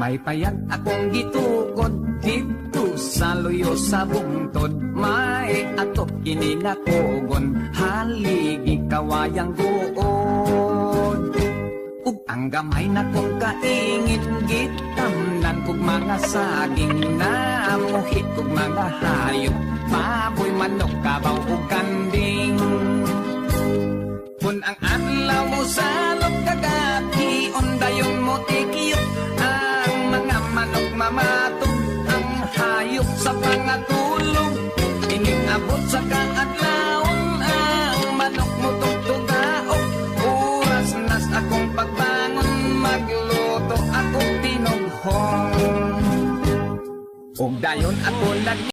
Paypayan akong gitukod dito sa luyo sa bungtod. May atop kini nakugon, haligi kawayang duod. Ug ang gamay na kong kaingit, gitamnan kog mga saging, namuhit kog mga hayop, baboy, manok, kabaw ug kanding. Kung ang adlaw mo sa kagabi, ondayon mo tikiyot, ang mga manok mamatog, ang hayop sa pangatulog. Iningabot sa kaadlawon, ang manok mo tugtugaok. Oras nas akong pagbangon, magluto akong tinughong. Ug dayon ako